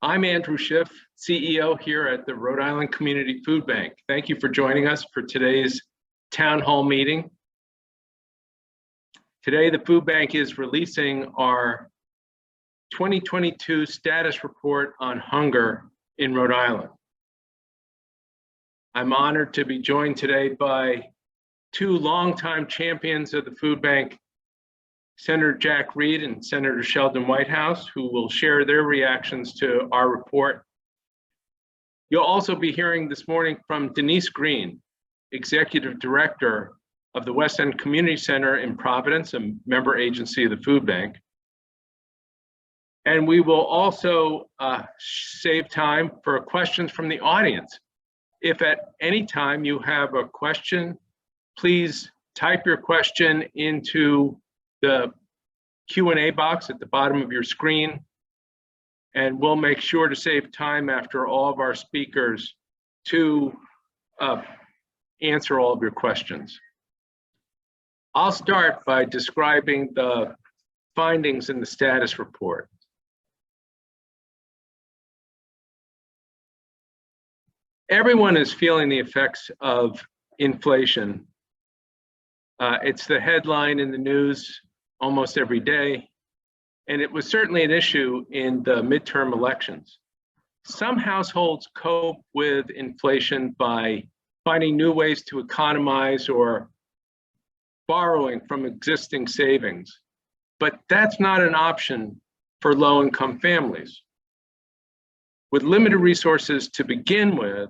I'm Andrew Schiff, CEO here at the Rhode Island Community Food Bank. Thank you for joining us for today's town hall meeting. Today, the food bank is releasing our 2022 status report on hunger in Rhode Island. I'm honored to be joined today by two longtime champions of the food bank, Senator Jack Reed and Senator Sheldon Whitehouse, who will share their reactions to our report. You'll also be hearing this morning from Denise Green, Executive Director of the West End Community Center in Providence, a member agency of the food bank. And we will also save time for questions from the audience. If at any time you have a question, please type your question into the Q&A box at the bottom of your screen, and we'll make sure to save time after all of our speakers to answer all of your questions. I'll start by describing the findings in the status report. Everyone is feeling the effects of inflation. It's the headline in the news almost every day, and it was certainly an issue in the midterm elections. Some households cope with inflation by finding new ways to economize or borrowing from existing savings, but that's not an option for low-income families. With limited resources to begin with,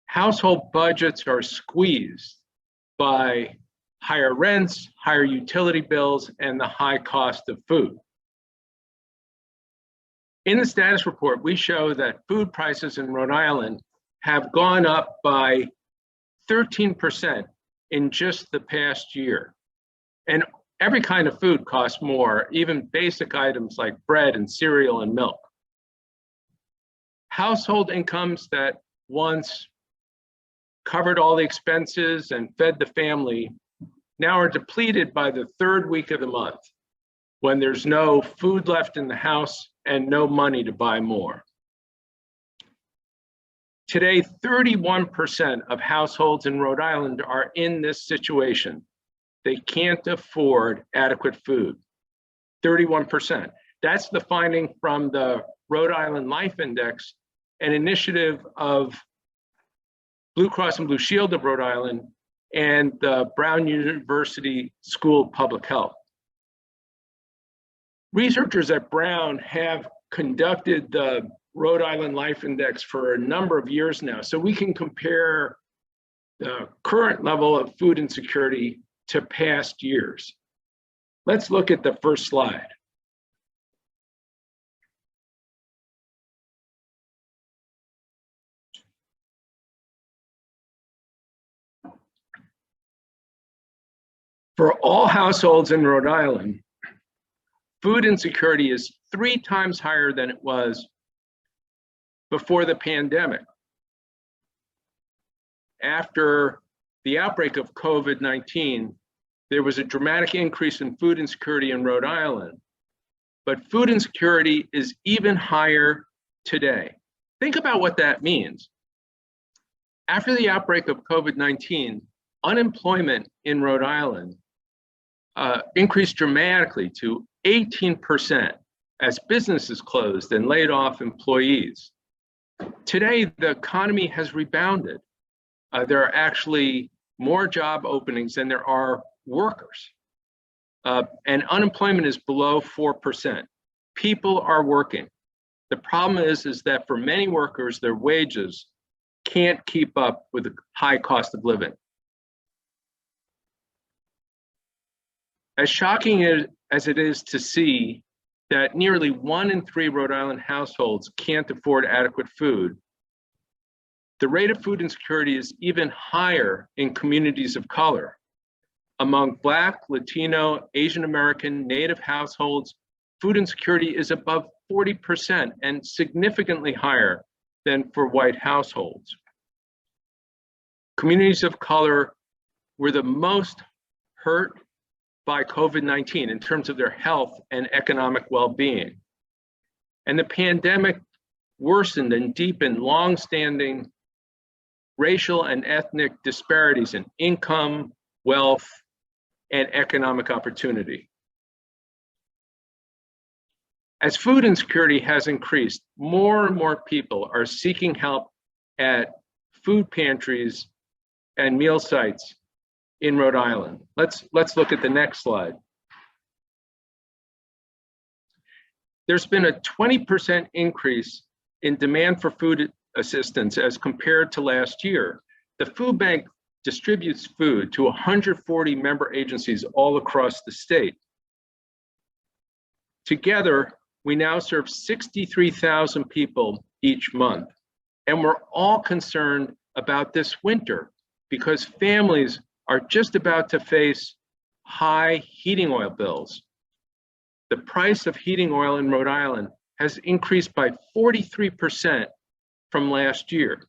household budgets are squeezed by higher rents, higher utility bills, and the high cost of food. In the status report, we show that food prices in Rhode Island have gone up by 13% in just the past year. And every kind of food costs more, even basic items like bread and cereal and milk. Household incomes that once covered all the expenses and fed the family now are depleted by the third week of the month, when there's no food left in the house and no money to buy more. Today, 31% of households in Rhode Island are in this situation. They can't afford adequate food. 31%. That's the finding from the Rhode Island Life Index, an initiative of Blue Cross and Blue Shield of Rhode Island and the Brown University School of Public Health. Researchers at Brown have conducted the Rhode Island Life Index for a number of years now, so we can compare the current level of food insecurity to past years. Let's look at the first slide. For all households in Rhode Island, food insecurity is 3 times higher than it was before the pandemic. After the outbreak of COVID-19, there was a dramatic increase in food insecurity in Rhode Island, but food insecurity is even higher today. Think about what that means. After the outbreak of COVID-19, unemployment in Rhode Island increased dramatically to 18% as businesses closed and laid off employees. Today, the economy has rebounded. There are actually more job openings than there are workers. And unemployment is below 4%. People are working. The problem is that for many workers, their wages can't keep up with the high cost of living. As shocking as it is to see that nearly 1 in 3 Rhode Island households can't afford adequate food, the rate of food insecurity is even higher in communities of color. Among Black, Latino, Asian American, Native households, food insecurity is above 40% and significantly higher than for white households. Communities of color were the most hurt by COVID-19 in terms of their health and economic well-being. And the pandemic worsened and deepened long-standing racial and ethnic disparities in income, wealth, and economic opportunity. As food insecurity has increased, more and more people are seeking help at food pantries and meal sites in Rhode Island. Let's look at the next slide. There's been a 20% increase in demand for food assistance as compared to last year. The food bank distributes food to 140 member agencies all across the state. Together, we now serve 63,000 people each month. And we're all concerned about this winter because families are just about to face high heating oil bills. The price of heating oil in Rhode Island has increased by 43% from last year.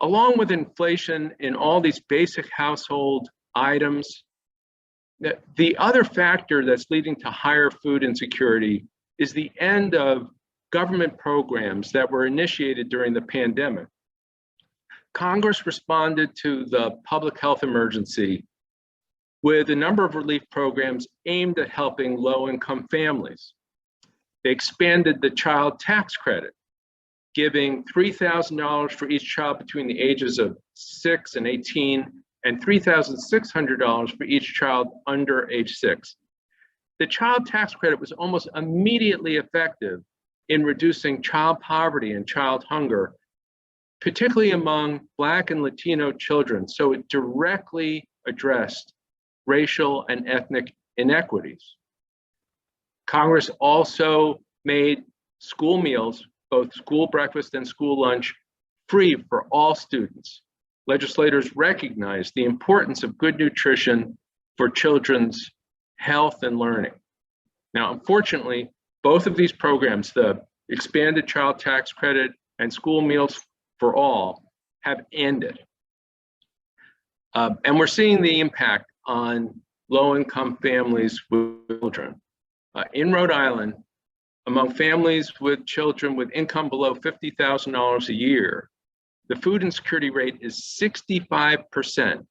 Along with inflation in all these basic household items, the other factor that's leading to higher food insecurity is the end of government programs that were initiated during the pandemic. Congress responded to the public health emergency with a number of relief programs aimed at helping low-income families. They expanded the child tax credit, giving $3,000 for each child between the ages of 6 and 18, and $3,600 for each child under age 6. The child tax credit was almost immediately effective in reducing child poverty and child hunger, particularly among Black and Latino children, so it directly addressed racial and ethnic inequities. Congress also made school meals, both school breakfast and school lunch, free for all students. Legislators recognized the importance of good nutrition for children's health and learning. Now, unfortunately, both of these programs, the expanded child tax credit and school meals for all, have ended. And we're seeing the impact on low-income families with children. In Rhode Island, among families with children with income below $50,000 a year, the food insecurity rate is 65%.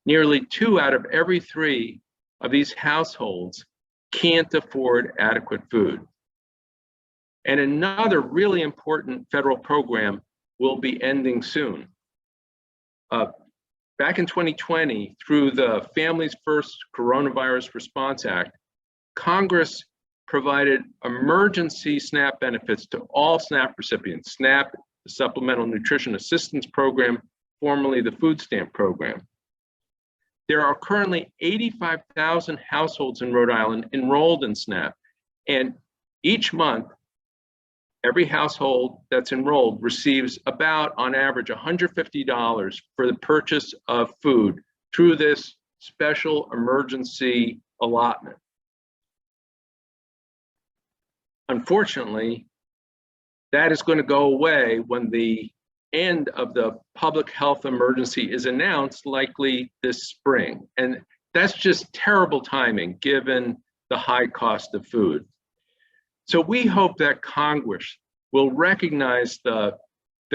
Nearly 2 out of every 3 of these households can't afford adequate food. And another really important federal program will be ending soon. Back in 2020, through the Families First Coronavirus Response Act, Congress provided emergency SNAP benefits to all SNAP recipients. SNAP, the Supplemental Nutrition Assistance Program, formerly the Food Stamp Program. There are currently 85,000 households in Rhode Island enrolled in SNAP, and each month, every household that's enrolled receives about, on average, $150 for the purchase of food through this special emergency allotment. Unfortunately, that is going to go away when the end of the public health emergency is announced, likely this spring. And that's just terrible timing given the high cost of food. So we hope that Congress will recognize the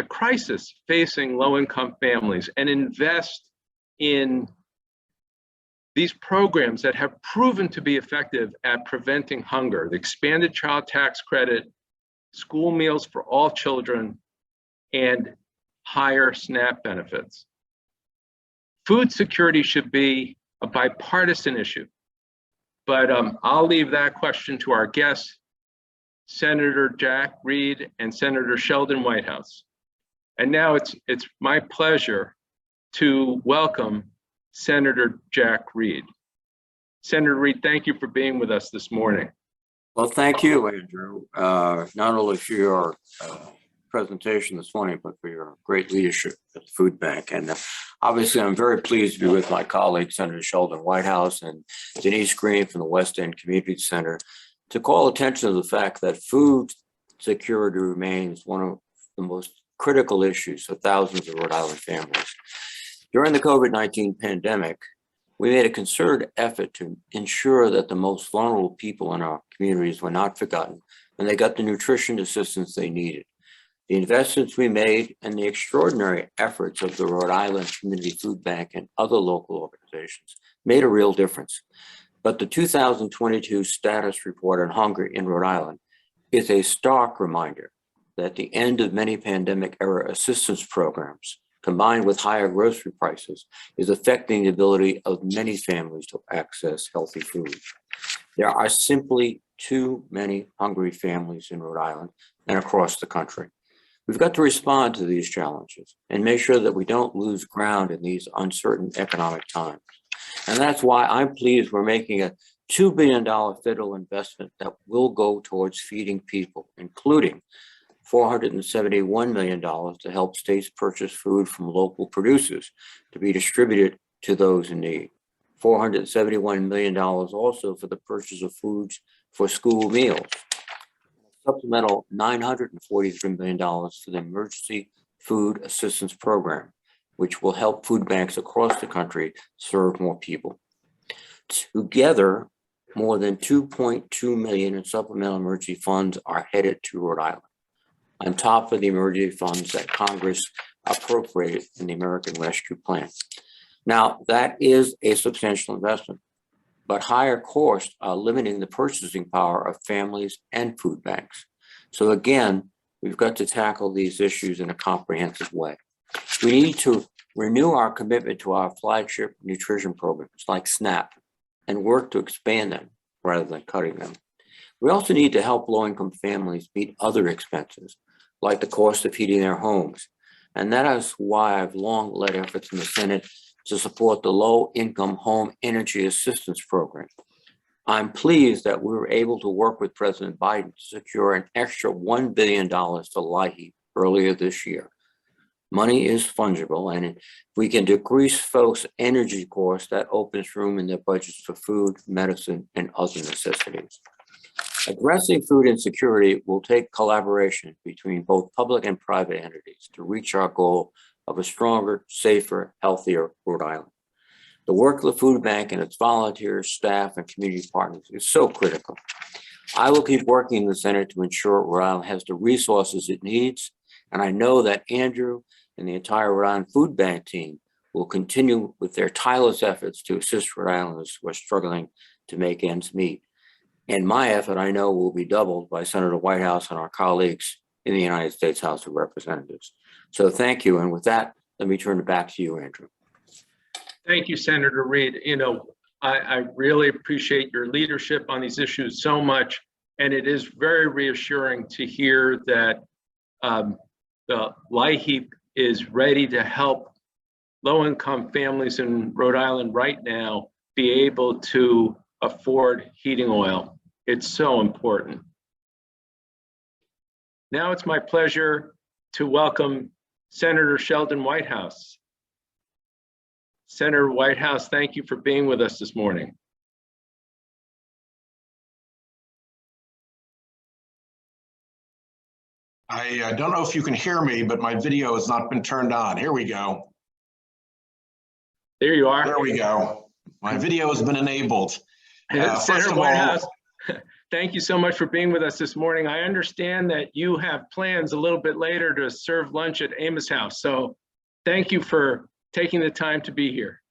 crisis facing low-income families and invest in these programs that have proven to be effective at preventing hunger: the expanded child tax credit, school meals for all children, and higher SNAP benefits. Food security should be a bipartisan issue, but I'll leave that question to our guests, Senator Jack Reed and Senator Sheldon Whitehouse. And now it's my pleasure to welcome Senator Jack Reed. Senator Reed, thank you for being with us this morning. Well, thank you, Andrew, not only for your presentation this morning, but for your great leadership at the food bank. And obviously, I'm very pleased to be with my colleague, Senator Sheldon Whitehouse and Denise Green from the West End Community Center, to call attention to the fact that food security remains one of the most critical issues for thousands of Rhode Island families. During the COVID-19 pandemic, we made a concerted effort to ensure that the most vulnerable people in our communities were not forgotten and they got the nutrition assistance they needed. The investments we made and the extraordinary efforts of the Rhode Island Community Food Bank and other local organizations made a real difference. But the 2022 status report on hunger in Rhode Island is a stark reminder that the end of many pandemic-era assistance programs, combined with higher grocery prices, is affecting the ability of many families to access healthy food. There are simply too many hungry families in Rhode Island and across the country. We've got to respond to these challenges and make sure that we don't lose ground in these uncertain economic times. And that's why I'm pleased we're making a $2 billion federal investment that will go towards feeding people, including $471 million to help states purchase food from local producers to be distributed to those in need. $471 million also for the purchase of foods for school meals. Supplemental $943 million for the Emergency Food Assistance Program, which will help food banks across the country serve more people. Together, more than $2.2 million in supplemental emergency funds are headed to Rhode Island, on top of the emergency funds that Congress appropriated in the American Rescue Plan. Now, that is a substantial investment, but higher costs are limiting the purchasing power of families and food banks. So again, we've got to tackle these issues in a comprehensive way. We need to renew our commitment to our flagship nutrition programs like SNAP and work to expand them rather than cutting them. We also need to help low-income families meet other expenses, like the cost of heating their homes. And that is why I've long led efforts in the Senate to support the Low-Income Home Energy Assistance Program. I'm pleased that we were able to work with President Biden to secure an extra $1 billion to LIHEAP earlier this year. Money is fungible, and if we can decrease folks' energy costs, that opens room in their budgets for food, medicine, and other necessities. Addressing food insecurity will take collaboration between both public and private entities to reach our goal of a stronger, safer, healthier Rhode Island. The work of the food bank and its volunteers, staff, and community partners is so critical. I will keep working in the Senate to ensure Rhode Island has the resources it needs, and I know that Andrew and the entire Rhode Island Food Bank team will continue with their tireless efforts to assist Rhode Islanders who are struggling to make ends meet. And my effort, I know, will be doubled by Senator Whitehouse and our colleagues in the United States House of Representatives. So thank you. And with that, let me turn it back to you, Andrew. Thank you, Senator Reed. You know, I really appreciate your leadership on these issues so much. And it is very reassuring to hear that the LIHEAP is ready to help low-income families in Rhode Island right now be able to afford heating oil. It's so important. Now it's my pleasure to welcome Senator Sheldon Whitehouse. Senator Whitehouse, thank you for being with us this morning. I don't know if you can hear me, but my video has not been turned on. Here we go. There you are. There we go. My video has been enabled. Senator Whitehouse, thank you so much for being with us this morning. I understand that you have plans a little bit later to serve lunch at Amos House. So thank you for taking the time to be here.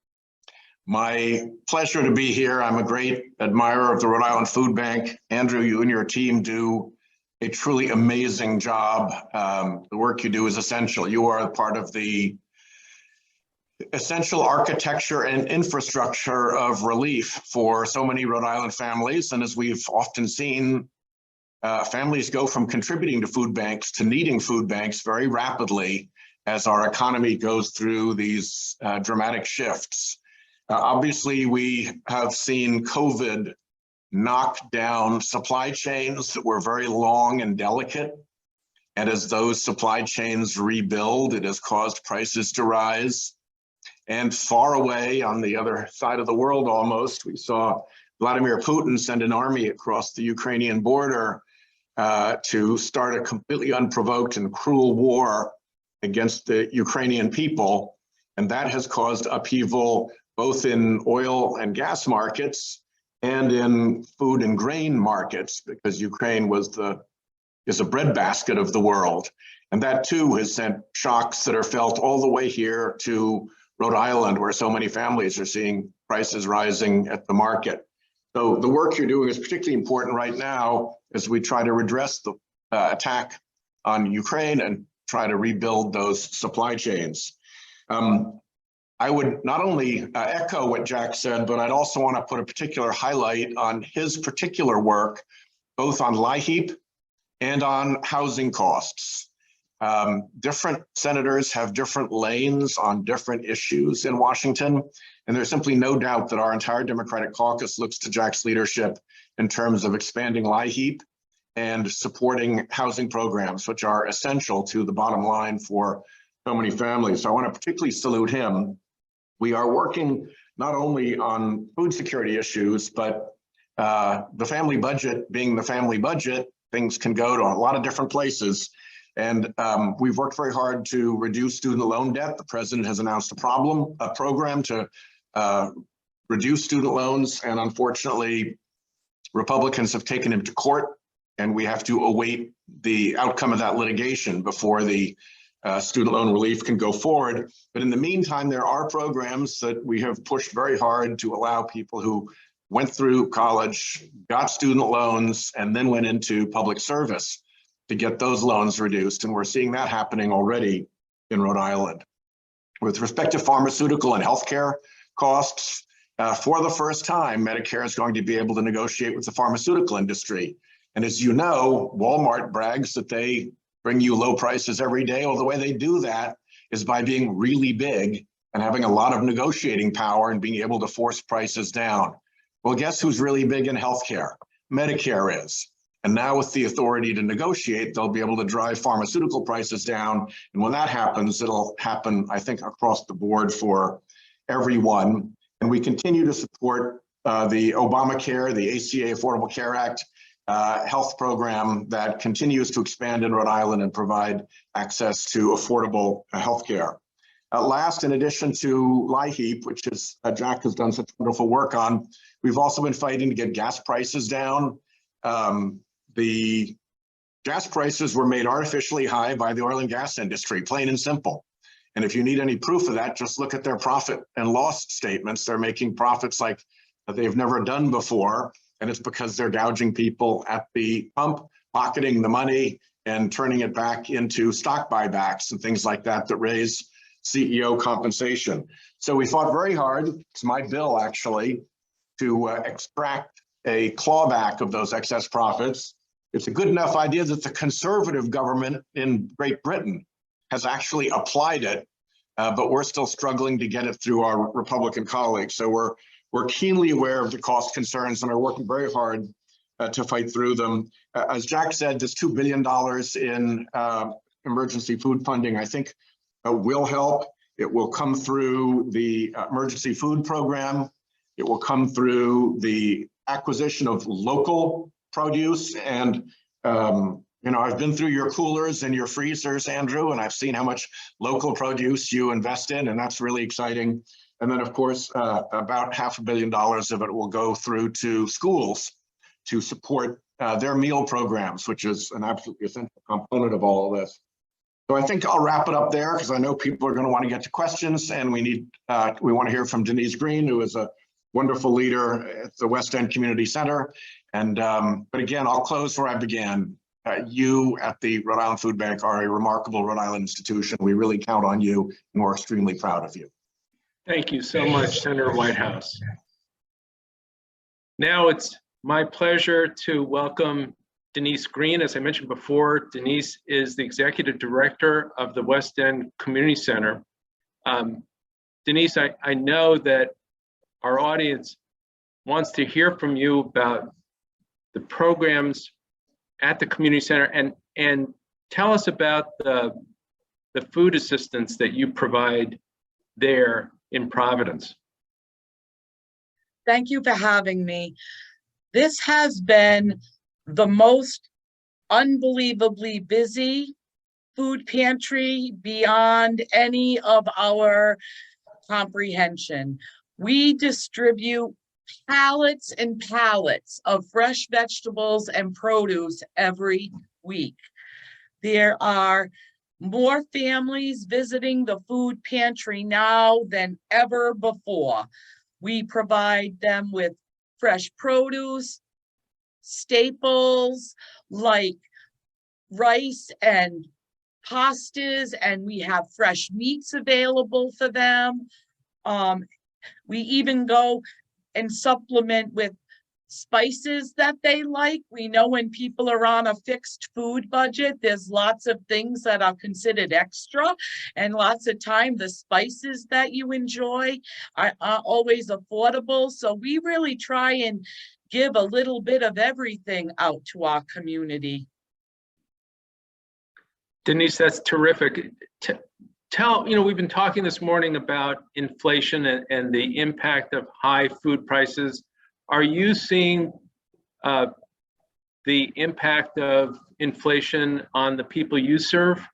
My pleasure to be here. I'm a great admirer of the Rhode Island Food Bank. Andrew, you and your team do a truly amazing job. The work you do is essential. You are a part of the essential architecture and infrastructure of relief for so many Rhode Island families. And as we've often seen, families go from contributing to food banks to needing food banks very rapidly as our economy goes through these dramatic shifts. Obviously, we have seen COVID knock down supply chains that were very long and delicate. And as those supply chains rebuild, it has caused prices to rise. And far away on the other side of the world almost, we saw Vladimir Putin send an army across the Ukrainian border to start a completely unprovoked and cruel war against the Ukrainian people. And that has caused upheaval both in oil and gas markets and in food and grain markets, because Ukraine is a breadbasket of the world. And that too has sent shocks that are felt all the way here to Rhode Island, where so many families are seeing prices rising at the market. So the work you're doing is particularly important right now as we try to redress the attack on Ukraine and try to rebuild those supply chains. I would not only echo what Jack said, but I'd also want to put a particular highlight on his particular work, both on LIHEAP and on housing costs. Different senators have different lanes on different issues in Washington, and there's simply no doubt that our entire Democratic caucus looks to Jack's leadership in terms of expanding LIHEAP and supporting housing programs, which are essential to the bottom line for so many families. So I want to particularly salute him. We are working not only on food security issues, but the family budget being the family budget, things can go to a lot of different places. And we've worked very hard to reduce student loan debt. The president has announced a program to reduce student loans. And unfortunately, Republicans have taken him to court, and we have to await the outcome of that litigation before the student loan relief can go forward. But in the meantime, there are programs that we have pushed very hard to allow people who went through college, got student loans, and then went into public service to get those loans reduced. And we're seeing that happening already in Rhode Island. With respect to pharmaceutical and healthcare costs, for the first time, Medicare is going to be able to negotiate with the pharmaceutical industry. And as you know, Walmart brags that they bring you low prices every day. Well, the way they do that is by being really big and having a lot of negotiating power and being able to force prices down. Well, guess who's really big in healthcare? Medicare is. And now with the authority to negotiate, they'll be able to drive pharmaceutical prices down. And when that happens, it'll happen, I think, across the board for everyone. And we continue to support the Obamacare, the ACA Affordable Care Act, health program that continues to expand in Rhode Island and provide access to affordable health care. Last, in addition to LIHEAP, which is Jack has done such wonderful work on, we've also been fighting to get gas prices down. The gas prices were made artificially high by the oil and gas industry, plain and simple. And if you need any proof of that, just look at their profit and loss statements. They're making profits like they've never done before. And it's because they're gouging people at the pump, pocketing the money and turning it back into stock buybacks and things like that that raise CEO compensation. So we fought very hard, it's my bill actually, to extract a clawback of those excess profits. It's a good enough idea that the conservative government in Great Britain has actually applied it, but we're still struggling to get it through our Republican colleagues. So we're keenly aware of the cost concerns and are working very hard to fight through them. As Jack said, this $2 billion in emergency food funding, I think will help. It will come through the emergency food program. It will come through the acquisition of local produce. And, you know, I've been through your coolers and your freezers, Andrew, and I've seen how much local produce you invest in, and that's really exciting. And then, of course, about $500 million of it will go through to schools to support their meal programs, which is an absolutely essential component of all of this. So I think I'll wrap it up there because I know people are going to want to get to questions, and we want to hear from Denise Green, who is a wonderful leader at the West End Community Center. And but again, I'll close where I began. You at the Rhode Island Food Bank are a remarkable Rhode Island institution. We really count on you, and we're extremely proud of you. Thank you so much, Senator Whitehouse. Now it's my pleasure to welcome Denise Green. As I mentioned before, Denise is the Executive Director of the West End Community Center. Denise, I know that our audience wants to hear from you about the programs at the community center, and tell us about the food assistance that you provide there in Providence. Thank you for having me. This has been the most unbelievably busy food pantry beyond any of our comprehension. We distribute pallets and pallets of fresh vegetables and produce every week. There are more families visiting the food pantry now than ever before. We provide them with fresh produce, staples like rice and pastas, and we have fresh meats available for them. We even go and supplement with spices that they like. We know when people are on a fixed food budget, there's lots of things that are considered extra, and lots of time the spices that you enjoy are always affordable. So we really try and give a little bit of everything out to our community. Denise, that's terrific. We've been talking this morning about inflation and the impact of high food prices. Are you seeing the impact of inflation on the people you serve?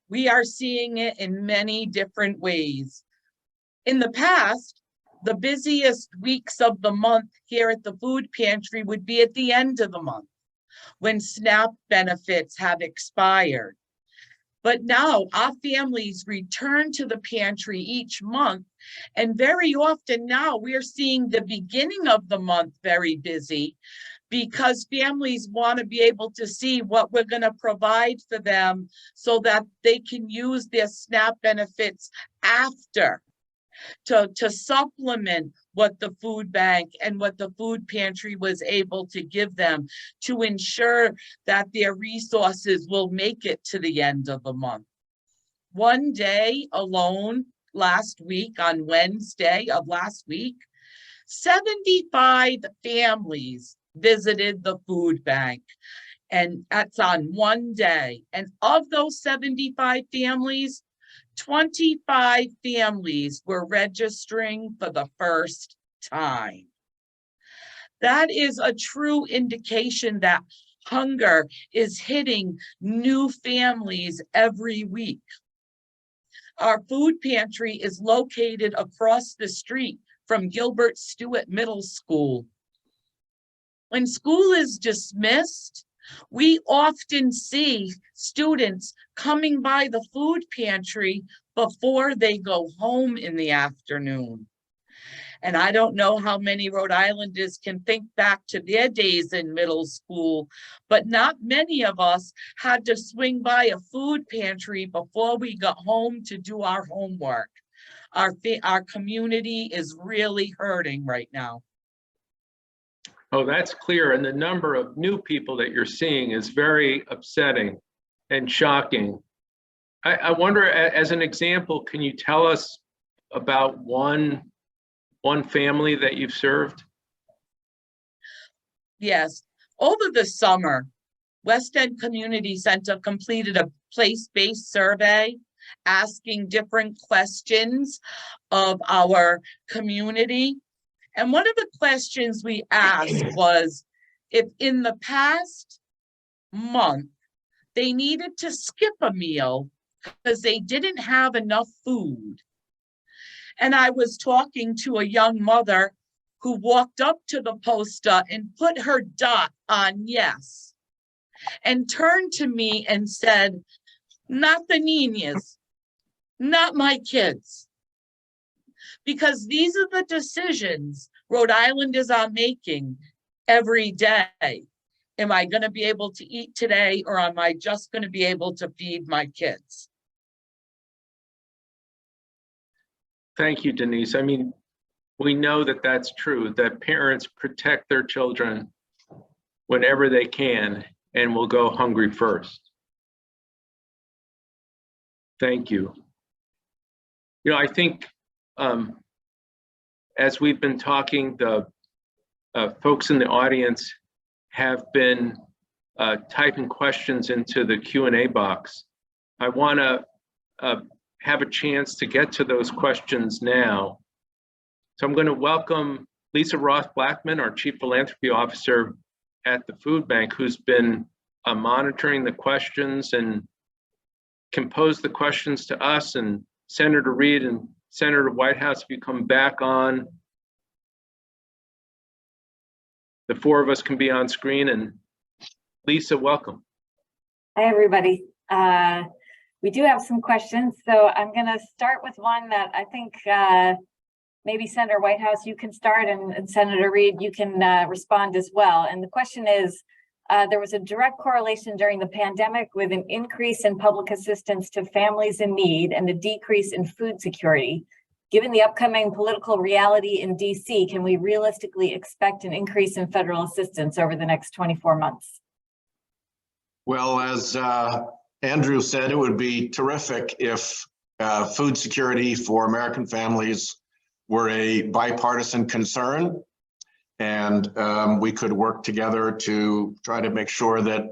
We are seeing it in many different ways. In the past, the busiest weeks of the month here at the food pantry would be at the end of the month, when SNAP benefits have expired. But now our families return to the pantry each month, and very often now we're seeing the beginning of the month very busy, because families want to be able to see what we're going to provide for them so that they can use their SNAP benefits after to supplement what the food bank and what the food pantry was able to give them, to ensure that their resources will make it to the end of the month. One day alone last week, on Wednesday of last week, 75 families visited the food bank, and that's on one day. And of those 75 families, 25 families were registering for the first time. That is a true indication that hunger is hitting new families every week. Our food pantry is located across the street from Gilbert Stewart Middle School. When school is dismissed, we often see students coming by the food pantry before they go home in the afternoon. And I don't know how many Rhode Islanders can think back to their days in middle school, but not many of us had to swing by a food pantry before we got home to do our homework. Our community is really hurting right now. Oh, that's clear. And the number of new people that you're seeing is very upsetting and shocking. I wonder, as an example, can you tell us about one family that you've served? Yes. Over the summer, West End Community Center completed a place-based survey asking different questions of our community. And one of the questions we asked was if in the past month they needed to skip a meal because they didn't have enough food. And I was talking to a young mother who walked up to the poster and put her dot on yes, and turned to me and said, "Not the niñas, not my kids." Because these are the decisions Rhode Islanders are making every day. Am I going to be able to eat today, or am I just going to be able to feed my kids? Thank you, Denise. I mean, we know that that's true, that parents protect their children whenever they can and will go hungry first. Thank you. I think as we've been talking, the folks in the audience have been typing questions into the Q&A box. I want to have a chance to get to those questions now. So I'm going to welcome Lisa Roth-Blackman, our Chief Philanthropy Officer at the Food Bank, who's been monitoring the questions and can pose the questions to us, and Senator Reed and Senator Whitehouse, if you come back on, the four of us can be on screen. And Lisa, welcome. Hi, everybody. We do have some questions, so I'm going to start with one that I think maybe Senator Whitehouse, you can start, and Senator Reed, you can respond as well. And the question is, there was a direct correlation during the pandemic with an increase in public assistance to families in need and a decrease in food security. Given the upcoming political reality in DC, can we realistically expect an increase in federal assistance over the next 24 months? Well, as Andrew said, it would be terrific if food security for American families were a bipartisan concern, and we could work together to try to make sure that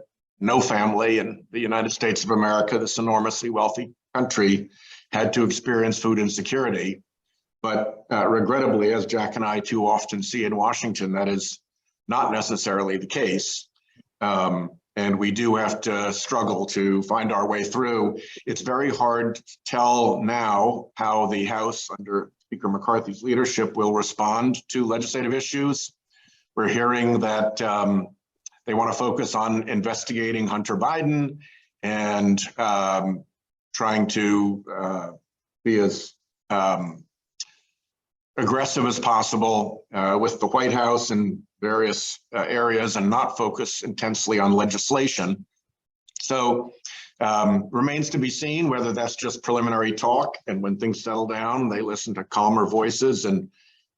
no family in the United States of America, this enormously wealthy country, had to experience food insecurity. But regrettably, as Jack and I too often see in Washington, that is not necessarily the case. And we do have to struggle to find our way through. It's very hard to tell now how the House under Speaker McCarthy's leadership will respond to legislative issues. We're hearing that they want to focus on investigating Hunter Biden and trying to be as aggressive as possible with the White House and various areas, and not focus intensely on legislation. So remains to be seen whether that's just preliminary talk, and when things settle down, they listen to calmer voices and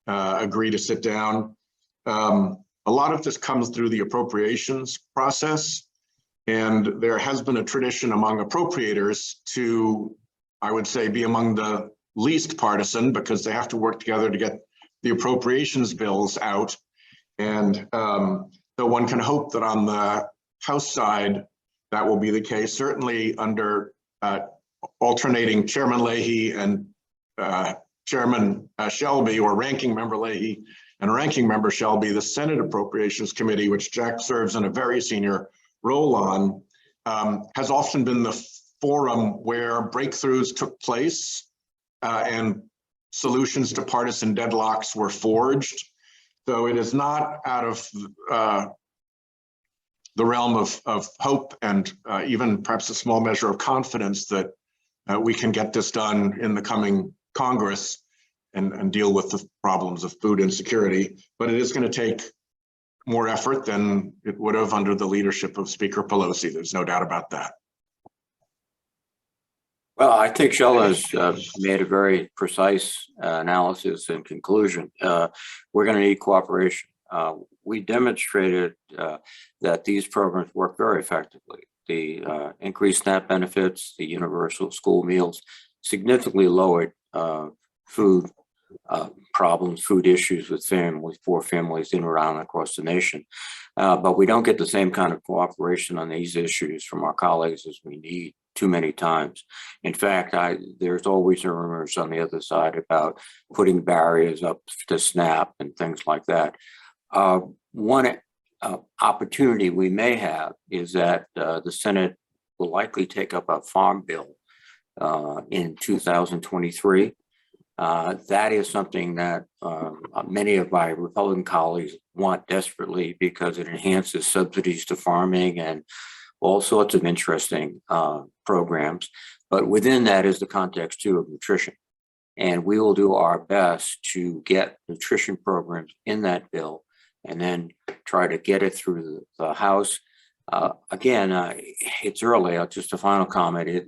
agree to sit down. A lot of this comes through the appropriations process, and there has been a tradition among appropriators to, I would say, be among the least partisan, because they have to work together to get the appropriations bills out. And so one can hope that on the House side, that will be the case. Certainly under alternating Chairman Leahy and Chairman Shelby, or Ranking Member Leahy and Ranking Member Shelby, the Senate Appropriations Committee, which Jack serves in a very senior role on, has often been the forum where breakthroughs took place and solutions to partisan deadlocks were forged. So it is not out of the realm of hope and even perhaps a small measure of confidence that we can get this done in the coming Congress and deal with the problems of food insecurity. But it is going to take more effort than it would have under the leadership of Speaker Pelosi. There's no doubt about that. Well, I think Sheila's made a very precise analysis and conclusion. We're going to need cooperation. We demonstrated that these programs work very effectively. The increased SNAP benefits, the universal school meals, significantly lowered food problems, food issues with poor families in Rhode Island across the nation. But we don't get the same kind of cooperation on these issues from our colleagues as we need too many times. In fact, there's always rumors on the other side about putting barriers up to SNAP and things like that. One opportunity we may have is that the Senate will likely take up a farm bill in 2023. That is something that many of my Republican colleagues want desperately, because it enhances subsidies to farming and all sorts of interesting programs. But within that is the context too of nutrition. And we will do our best to get nutrition programs in that bill and then try to get it through the House. Again, it's early, just a final comment.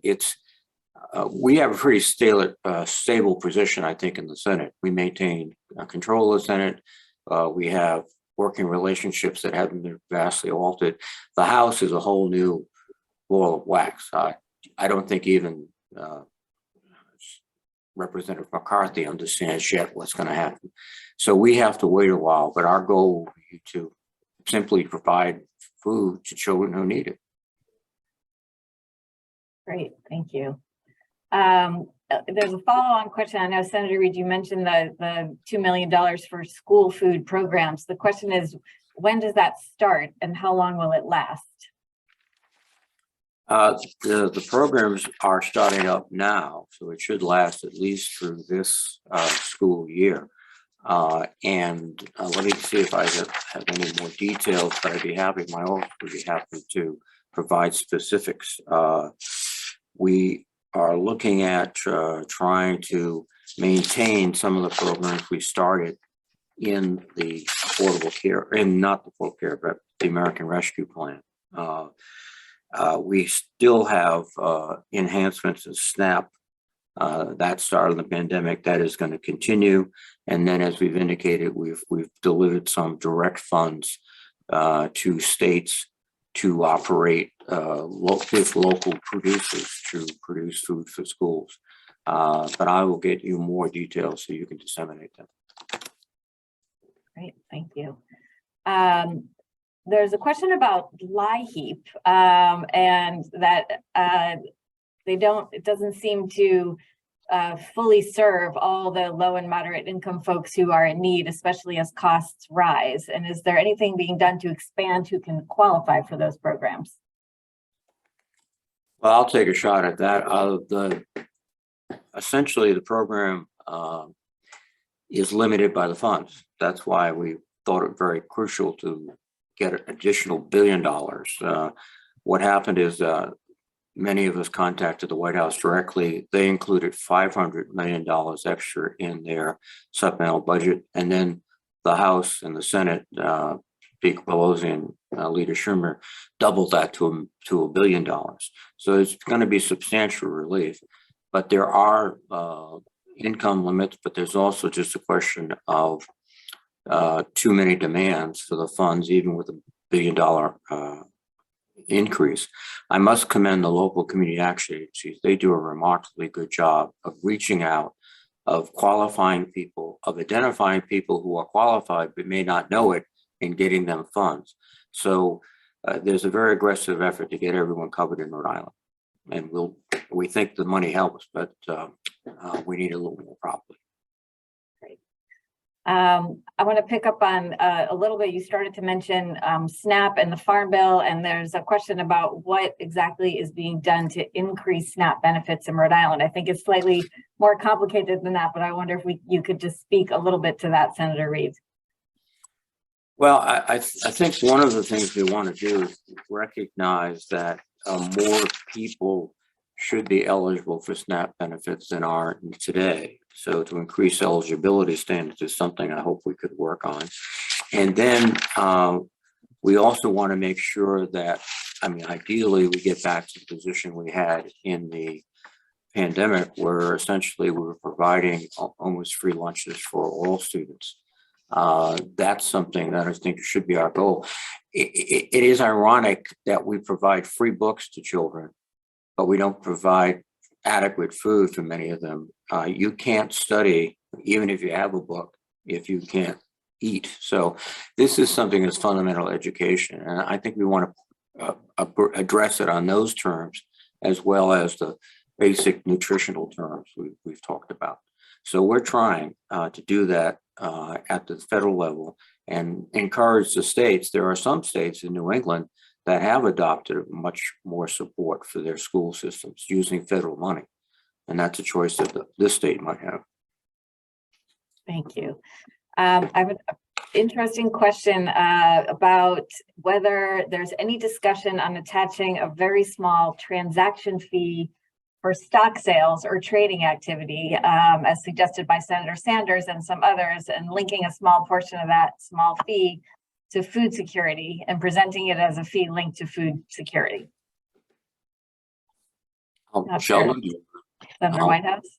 We have a pretty stable position, I think, in the Senate. We maintain control of the Senate. We have working relationships that haven't been vastly altered. The House is a whole new ball of wax. I don't think even Representative McCarthy understands yet what's going to happen. So we have to wait a while, but our goal will be to simply provide food to children who need it. Great, thank you. There's a follow-on question. I know, Senator Reed, you mentioned the $2 million for school food programs. The question is, when does that start and how long will it last? The programs are starting up now, so it should last at least through this school year. And let me see if I have any more details, but I'd be happy, my office would be happy to provide specifics. We are looking at trying to maintain some of the programs we started in the affordable care, and not the affordable care, but the American Rescue Plan. We still have enhancements of SNAP that started in the pandemic. That is going to continue. And then, as we've indicated, we've delivered some direct funds to states to operate with local producers to produce food for schools. But I will get you more details so you can disseminate them. Great, thank you. There's a question about LIHEAP, and that it doesn't seem to fully serve all the low and moderate income folks who are in need, especially as costs rise. And is there anything being done to expand who can qualify for those programs? Well, I'll take a shot at that. Essentially, the program is limited by the funds. That's why we thought it very crucial to get an additional $1 billion. What happened is many of us contacted the White House directly. They included $500 million extra in their supplemental budget. And then the House and the Senate, Speaker Pelosi and Leader Schumer, doubled that to $1 billion. So it's going to be substantial relief. But there are income limits, but there's also just a question of too many demands for the funds, even with $1 billion increase. I must commend the local community action agencies. They do a remarkably good job of reaching out, of qualifying people, of identifying people who are qualified but may not know it, and getting them funds. So there's a very aggressive effort to get everyone covered in Rhode Island. And we think the money helps, but we need a little more probably. Great. I want to pick up on a little bit. You started to mention SNAP and the Farm Bill, and there's a question about what exactly is being done to increase SNAP benefits in Rhode Island. I think it's slightly more complicated than that, but I wonder if you could just speak a little bit to that, Senator Reed. Well, I think one of the things we want to do is recognize that more people should be eligible for SNAP benefits than are today. So to increase eligibility standards is something I hope we could work on. And then we also want to make sure that, ideally we get back to the position we had in the pandemic, where essentially we were providing almost free lunches for all students. That's something that I think should be our goal. It is ironic that we provide free books to children, but we don't provide adequate food for many of them. You can't study, even if you have a book, if you can't eat. So this is something that's fundamental education. And I think we want to address it on those terms, as well as the basic nutritional terms we've talked about. So we're trying to do that at the federal level and encourage the states. There are some states in New England that have adopted much more support for their school systems using federal money. And that's a choice that this state might have. Thank you. I have an interesting question about whether there's any discussion on attaching a very small transaction fee for stock sales or trading activity, as suggested by Senator Sanders and some others, and linking a small portion of that small fee to food security and presenting it as a fee linked to food security. Sheldon, Senator Whitehouse?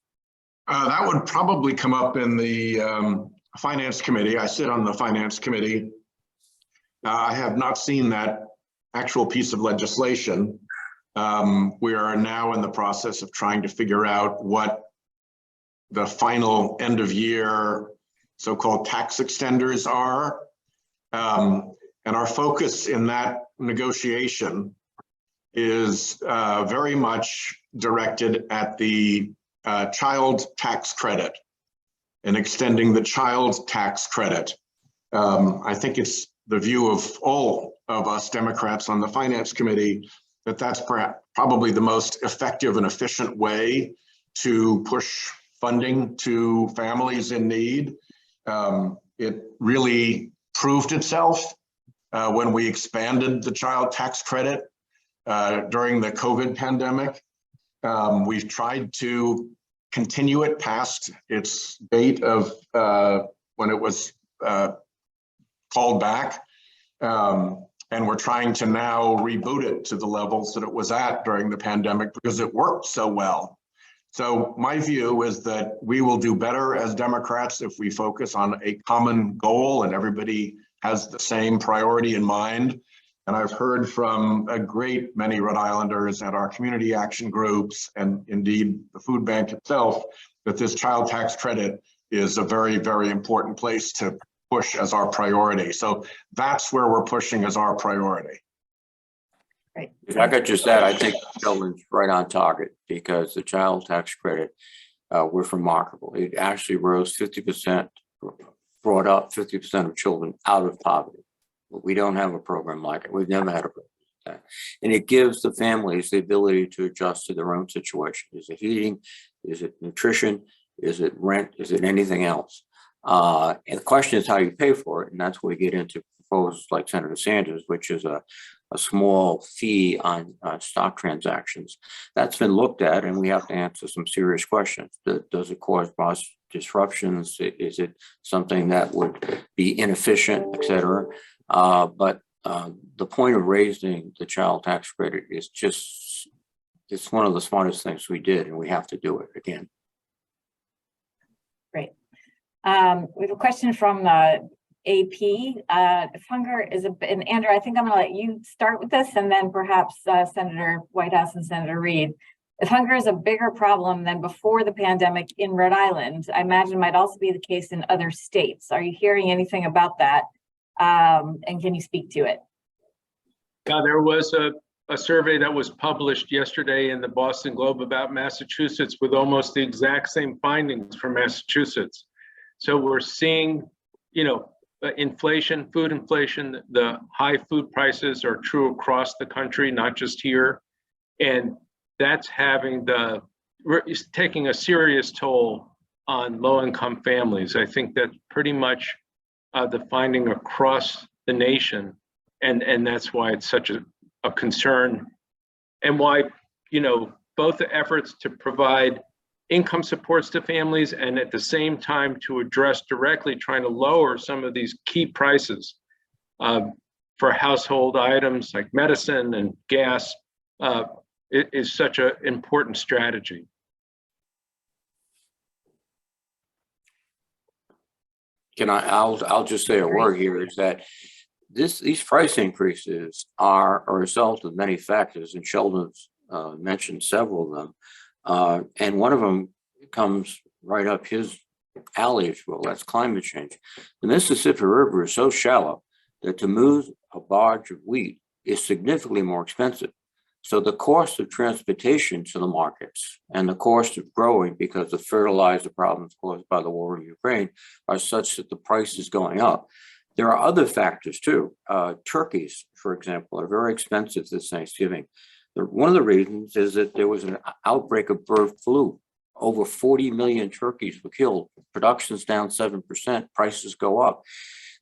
That would probably come up in the Finance Committee. I sit on the Finance Committee. I have not seen that actual piece of legislation. We are now in the process of trying to figure out what the final end of year so-called tax extenders are. And our focus in that negotiation is very much directed at the child tax credit and extending the child tax credit. I think it's the view of all of us Democrats on the Finance Committee that that's probably the most effective and efficient way to push funding to families in need. It really proved itself when we expanded the child tax credit during the COVID pandemic. We've tried to continue it past its date of when it was called back. And we're trying to now reboot it to the levels that it was at during the pandemic because it worked so well. So my view is that we will do better as Democrats if we focus on a common goal and everybody has the same priority in mind. And I've heard from a great many Rhode Islanders at our community action groups and indeed the food bank itself that this child tax credit is a very, very important place to push as our priority. So that's where we're pushing as our priority. Great. If I could just add, I think Sheldon's right on target because the child tax credit was remarkable. It actually rose 50%, brought up 50% of children out of poverty. But we don't have a program like it. We've never had a program like that. And it gives the families the ability to adjust to their own situation. Is it heating? Is it nutrition? Is it rent? Is it anything else? And the question is how you pay for it. And that's where we get into proposals like Senator Sanders, which is a small fee on stock transactions. That's been looked at, and we have to answer some serious questions. Does it cause disruptions? Is it something that would be inefficient, et cetera? But the point of raising the child tax credit is just, it's one of the smartest things we did, and we have to do it again. Great. We have a question from AP. If hunger is and Andrew, I think I'm going to let you start with this, and then perhaps Senator Whitehouse and Senator Reid. If hunger is a bigger problem than before the pandemic in Rhode Island, I imagine might also be the case in other states. Are you hearing anything about that? And can you speak to it? Yeah, there was a survey that was published yesterday in the Boston Globe about Massachusetts with almost the exact same findings for Massachusetts. So we're seeing, inflation, food inflation, the high food prices are true across the country, not just here. And that's it's taking a serious toll on low-income families. I think that's pretty much the finding across the nation. And that's why it's such a concern, and why, both the efforts to provide income supports to families and at the same time to address directly trying to lower some of these key prices for household items like medicine and gas is such an important strategy. I'll just say a word here is that these price increases are a result of many factors, and Sheldon's mentioned several of them. And one of them comes right up his alley, if you will, that's climate change. The Mississippi River is so shallow that to move a barge of wheat is significantly more expensive. So the cost of transportation to the markets and the cost of growing because of fertilizer problems caused by the war in Ukraine are such that the price is going up. There are other factors too. Turkeys, for example, are very expensive this Thanksgiving. One of the reasons is that there was an outbreak of bird flu. Over 40 million turkeys were killed. Production's down 7%, prices go up.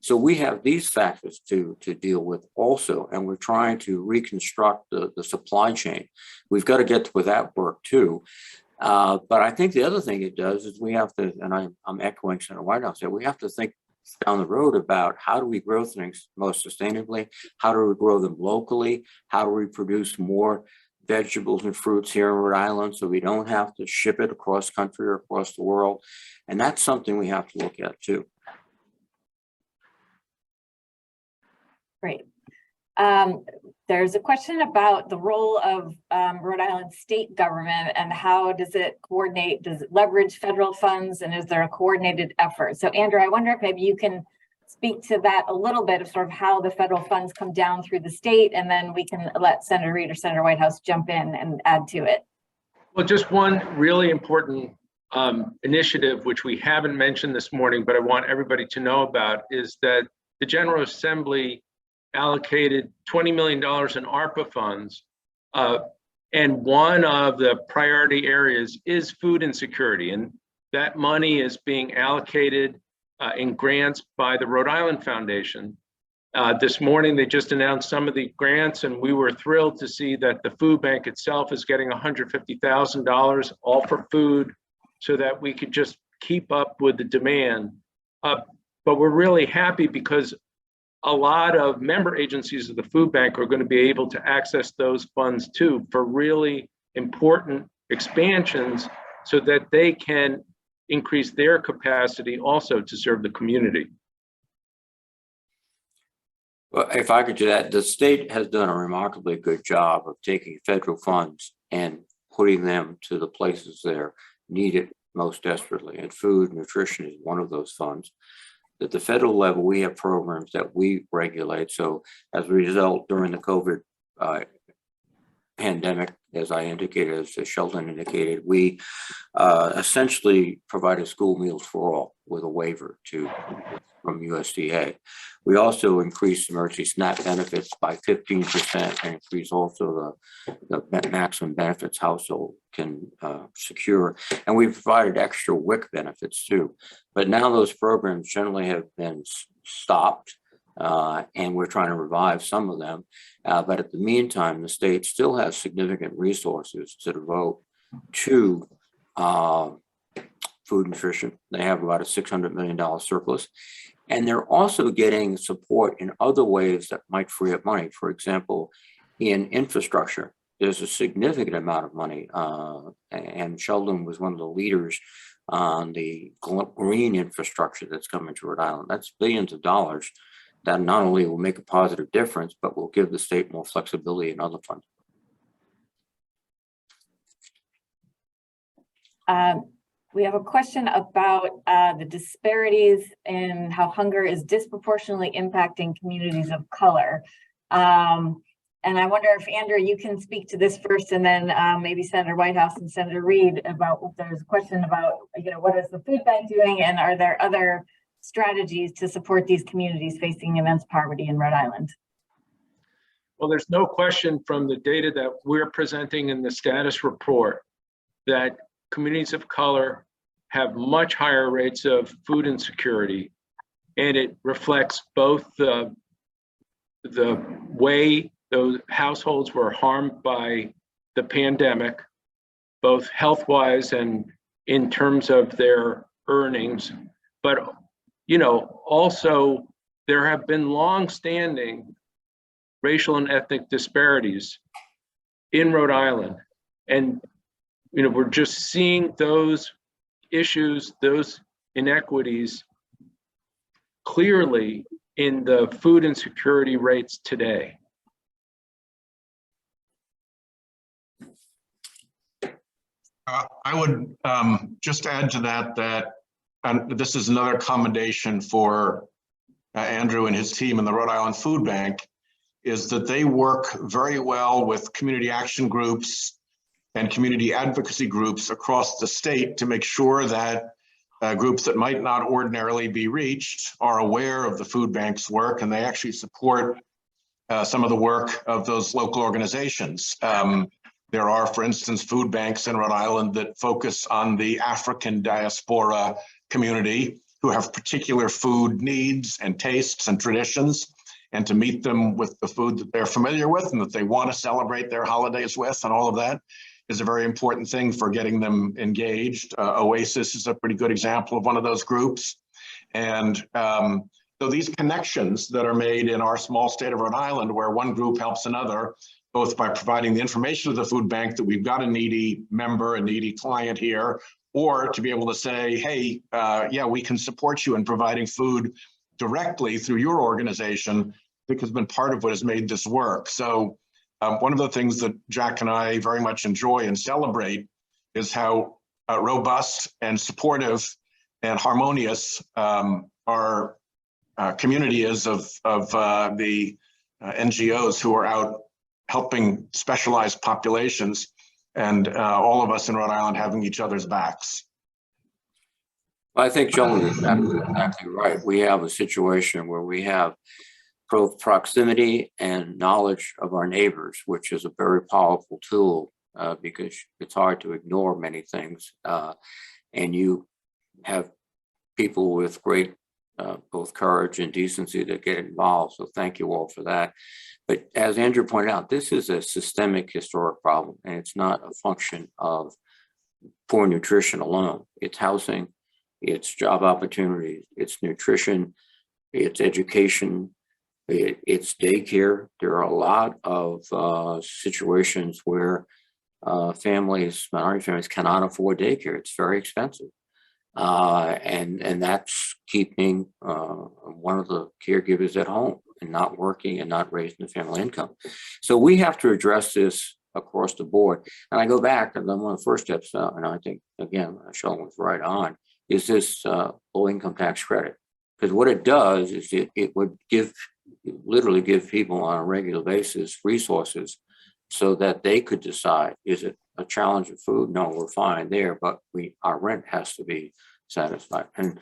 So we have these factors to deal with also, and we're trying to reconstruct the supply chain. We've got to get with that work too. But I think the other thing it does is we have to, and I'm echoing Senator Whitehouse here, we have to think down the road about how do we grow things most sustainably? How do we grow them locally? How do we produce more vegetables and fruits here in Rhode Island so we don't have to ship it across country or across the world? And that's something we have to look at too. Great. There's a question about the role of Rhode Island state government and how does it coordinate, does it leverage federal funds, and is there a coordinated effort? So Andrew, I wonder if maybe you can speak to that a little bit of sort of how the federal funds come down through the state, and then we can let Senator Reid or Senator Whitehouse jump in and add to it. Well, just one really important initiative, which we haven't mentioned this morning, but I want everybody to know about, is that the General Assembly allocated $20 million in ARPA funds And one of the priority areas is food insecurity. And that money is being allocated in grants by the Rhode Island Foundation. This morning, they just announced some of the grants, and we were thrilled to see that the food bank itself is getting $150,000 all for food so that we could just keep up with the demand. But we're really happy because a lot of member agencies of the food bank are going to be able to access those funds too for really important expansions so that they can increase their capacity also to serve the community. Well, if I could do that, the state has done a remarkably good job of taking federal funds and putting them to the places they're needed most desperately. And food, nutrition is one of those funds. At the federal level, we have programs that we regulate. So as a result, during the COVID pandemic, as I indicated, as Sheldon indicated, we essentially provided school meals for all with a waiver from USDA. We also increased emergency SNAP benefits by 15% and increased also the maximum benefits household can secure. And we provided extra WIC benefits too. But now those programs generally have been stopped and we're trying to revive some of them. But at the meantime, the state still has significant resources to devote to food nutrition. They have about a $600 million surplus. And they're also getting support in other ways that might free up money. For example, in infrastructure, there's a significant amount of money. And Sheldon was one of the leaders on the green infrastructure that's coming to Rhode Island. That's billions of dollars that not only will make a positive difference, but will give the state more flexibility in other funds. We have a question about the disparities in how hunger is disproportionately impacting communities of color. And I wonder if, Andrew, you can speak to this first, and then maybe Senator Whitehouse and Senator Reed about, there's a question about, what is the food bank doing, and are there other strategies to support these communities facing immense poverty in Rhode Island? Well, there's no question from the data that we're presenting in the status report that communities of color have much higher rates of food insecurity, and it reflects both the way those households were harmed by the pandemic, both health-wise and in terms of their earnings, but also there have been long-standing racial and ethnic disparities in Rhode Island, and we're just seeing those issues, those inequities clearly in the food insecurity rates today. I would just add to that this is another commendation for Andrew and his team in the Rhode Island Food Bank, is that they work very well with community action groups and community advocacy groups across the state to make sure that groups that might not ordinarily be reached are aware of the food bank's work, and they actually support some of the work of those local organizations. There are, for instance, food banks in Rhode Island that focus on the African diaspora community who have particular food needs and tastes and traditions, and to meet them with the food that they're familiar with and that they want to celebrate their holidays with, and all of that is a very important thing for getting them engaged. Oasis is a pretty good example of one of those groups. And so these connections that are made in our small state of Rhode Island, where one group helps another, both by providing the information to the food bank that we've got a needy member, a needy client here, or to be able to say, hey, yeah, we can support you in providing food directly through your organization, I think has been part of what has made this work. So one of the things that Jack and I very much enjoy and celebrate is how robust and supportive and harmonious our community is of the NGOs who are out helping specialized populations, and all of us in Rhode Island having each other's backs. I think Sheldon is exactly right. We have a situation where we have proximity and knowledge of our neighbors, which is a very powerful tool because it's hard to ignore many things. And you have people with great both courage and decency that get involved. So thank you all for that. But as Andrew pointed out, this is a systemic historic problem, and it's not a function of poor nutrition alone. It's housing, it's job opportunities, it's nutrition, it's education, it's daycare. There are a lot of situations where families, minority families, cannot afford daycare. It's very expensive. And that's keeping one of the caregivers at home and not working and not raising the family income. So we have to address this across the board. And I go back, and then one of the first steps, and I think, again, Sheldon was right on, is this low income tax credit. Because what it does is it would literally give people on a regular basis resources so that they could decide, is it a challenge of food? No, we're fine there, but our rent has to be satisfied. And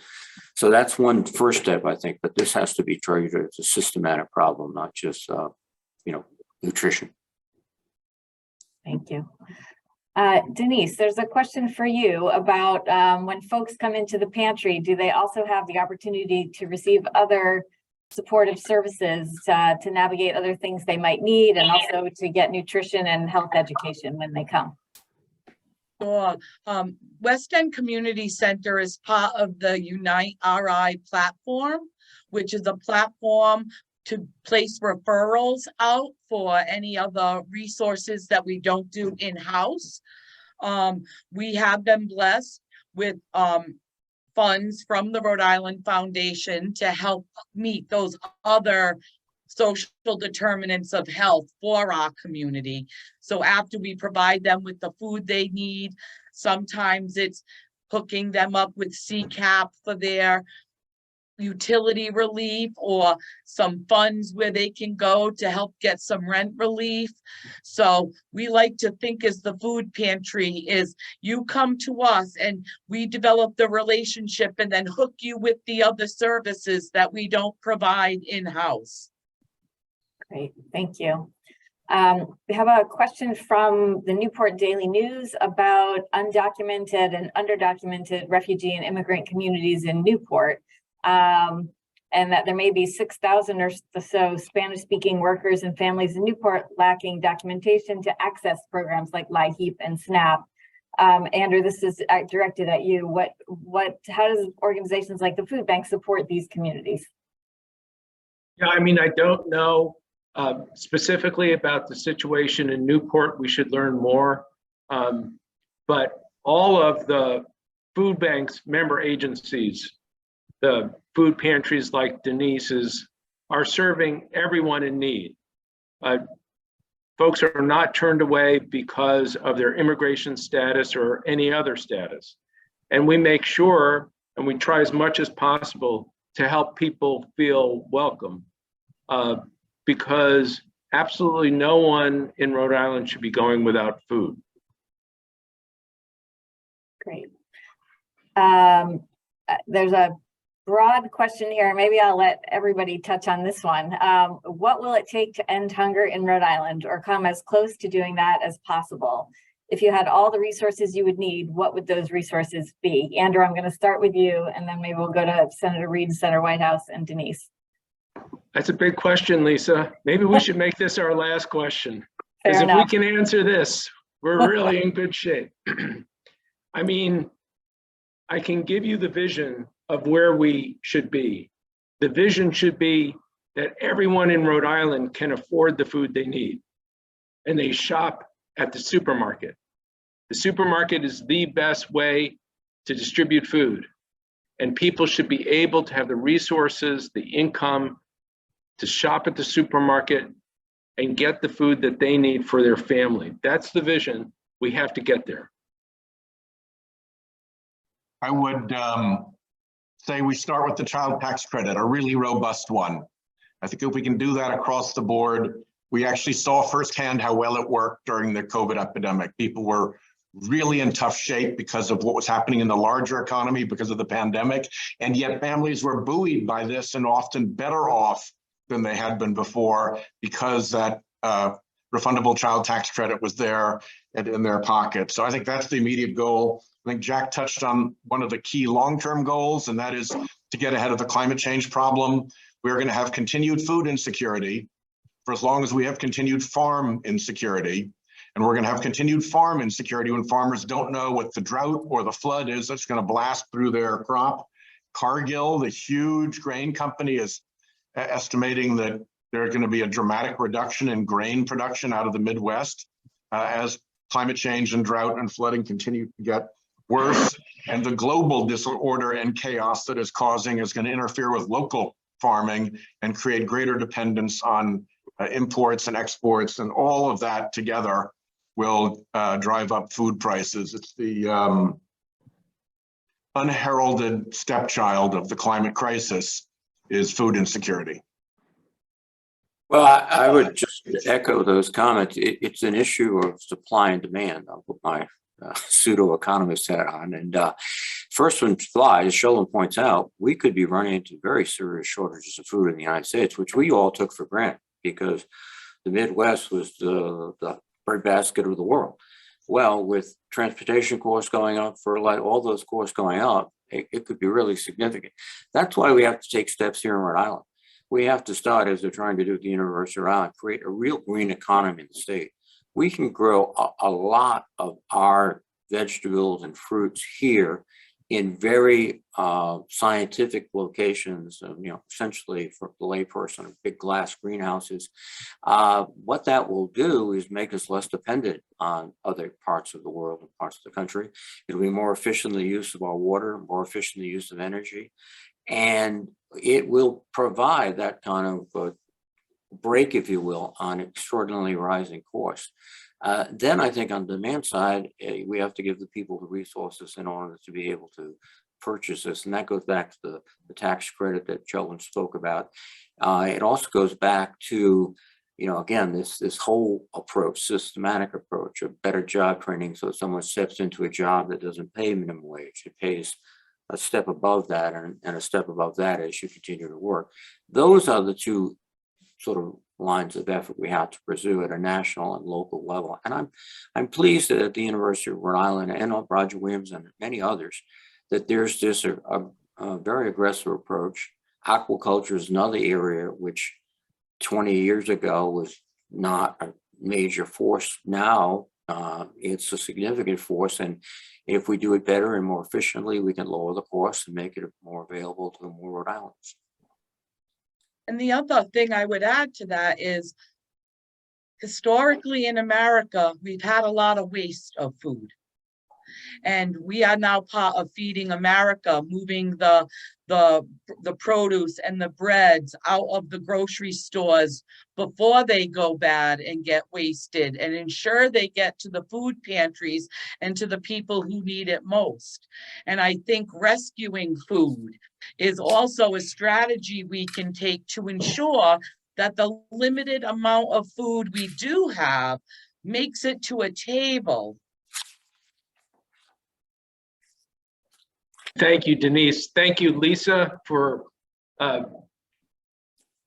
so that's one first step, I think, but this has to be treated as a systematic problem, not just, nutrition. Thank you. Denise, there's a question for you about when folks come into the pantry, do they also have the opportunity to receive other supportive services to navigate other things they might need, and also to get nutrition and health education when they come? Sure. West End Community Center is part of the Unite RI platform, which is a platform to place referrals out for any other resources that we don't do in-house. We have been blessed with funds from the Rhode Island Foundation to help meet those other social determinants of health for our community. So after we provide them with the food they need, sometimes it's hooking them up with CCAP for their utility relief, or some funds where they can go to help get some rent relief. So we like to think as the food pantry is, you come to us and we develop the relationship and then hook you with the other services that we don't provide in-house. Great, thank you. We have a question from the Newport Daily News about undocumented and underdocumented refugee and immigrant communities in Newport. And that there may be 6,000 or so Spanish-speaking workers and families in Newport lacking documentation to access programs like LIHEAP and SNAP. Andrew, this is directed at you. How does organizations like the food bank support these communities? Yeah, I mean, I don't know specifically about the situation in Newport. We should learn more. But all of the food bank's member agencies, the food pantries like Denise's, are serving everyone in need. Folks are not turned away because of their immigration status or any other status. And we make sure, and we try as much as possible to help people feel welcome, because absolutely no one in Rhode Island should be going without food. Great. There's a broad question here. Maybe I'll let everybody touch on this one. What will it take to end hunger in Rhode Island, or come as close to doing that as possible? If you had all the resources you would need, what would those resources be? Andrew, I'm going to start with you, and then maybe we'll go to Senator Reed, Senator Whitehouse, and Denise. That's a big question, Lisa. Maybe we should make this our last question. Fair Because if enough. we can answer this, we're really in good shape. I mean, I can give you the vision of where we should be. The vision should be that everyone in Rhode Island can afford the food they need, and they shop at the supermarket. The supermarket is the best way to distribute food, and people should be able to have the resources, the income to shop at the supermarket and get the food that they need for their family. That's the vision. We have to get there. I would say we start with the child tax credit, a really robust one. I think if we can do that across the board, we actually saw firsthand how well it worked during the COVID epidemic. People were really in tough shape because of what was happening in the larger economy because of the pandemic. And yet families were buoyed by this and often better off than they had been before because that refundable child tax credit was there and in their pocket. So I think that's the immediate goal. I think Jack touched on one of the key long-term goals, and that is to get ahead of the climate change problem. We're going to have continued food insecurity for as long as we have continued farm insecurity. And we're going to have continued farm insecurity when farmers don't know what the drought or the flood is that's going to blast through their crop. Cargill, the huge grain company, is estimating that there's going to be a dramatic reduction in grain production out of the Midwest as climate change and drought and flooding continue to get worse. And the global disorder and chaos that is causing is going to interfere with local farming and create greater dependence on imports and exports, and all of that together will drive up food prices. It's the unheralded stepchild of the climate crisis is food insecurity. Well, I would just echo those comments. It's an issue of supply and demand. I'll put my pseudo-economist hat on. And first one fly, as Sheldon points out, we could be running into very serious shortages of food in the United States, which we all took for granted because the Midwest was the breadbasket of the world. Well, with transportation costs going up, fertilizer, all those costs going up, it could be really significant. That's why we have to take steps here in Rhode Island. We have to start, as they're trying to do at the University of Rhode Island, create a real green economy in the state. We can grow a lot of our vegetables and fruits here in very scientific locations, essentially for the layperson, big glass greenhouses. What that will do is make us less dependent on other parts of the world and parts of the country. It'll be more efficient in the use of our water, more efficient in the use of energy, and it will provide that kind of break, if you will, on extraordinarily rising costs. Then I think on the demand side, we have to give the people the resources in order to be able to purchase this. And that goes back to the tax credit that Sheldon spoke about. It also goes back to, again, this whole approach, systematic approach of better job training. So if someone steps into a job that doesn't pay minimum wage, it pays a step above that and a step above that as you continue to work. Those are the two sort of lines of effort we have to pursue at a national and local level. And I'm pleased that at the University of Rhode Island and Roger Williams and many others, that there's this a very aggressive approach. Aquaculture is another area which 20 years ago was not a major force. Now it's a significant force. And if we do it better and more efficiently, we can lower the costs and make it more available to more Rhode Islanders. And the other thing I would add to that is, historically in America, we've had a lot of waste of food. And we are now part of Feeding America, moving the produce and the breads out of the grocery stores before they go bad and get wasted, and ensure they get to the food pantries and to the people who need it most. And I think rescuing food is also a strategy we can take to ensure that the limited amount of food we do have makes it to a table. Thank you, Denise. Thank you, Lisa, for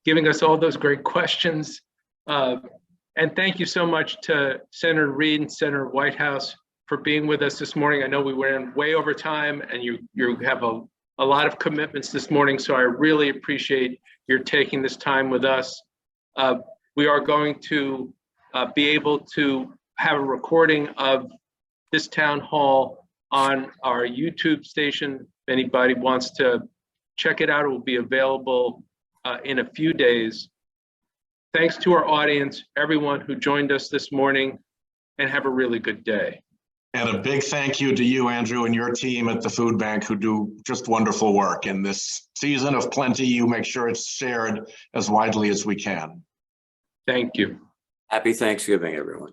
giving us all those great questions. And thank you so much to Senator Reid and Senator Whitehouse for being with us this morning. I know we went way over time and you have a lot of commitments this morning, so I really appreciate your taking this time with us. We are going to be able to have a recording of this town hall on our YouTube station. If anybody wants to check it out, it will be available in a few days. Thanks to our audience, everyone who joined us this morning, and have a really good day. And a big thank you to you, Andrew, and your team at the food bank who do just wonderful work. In this season of plenty, you make sure it's shared as widely as we can. Thank you. Happy Thanksgiving, everyone.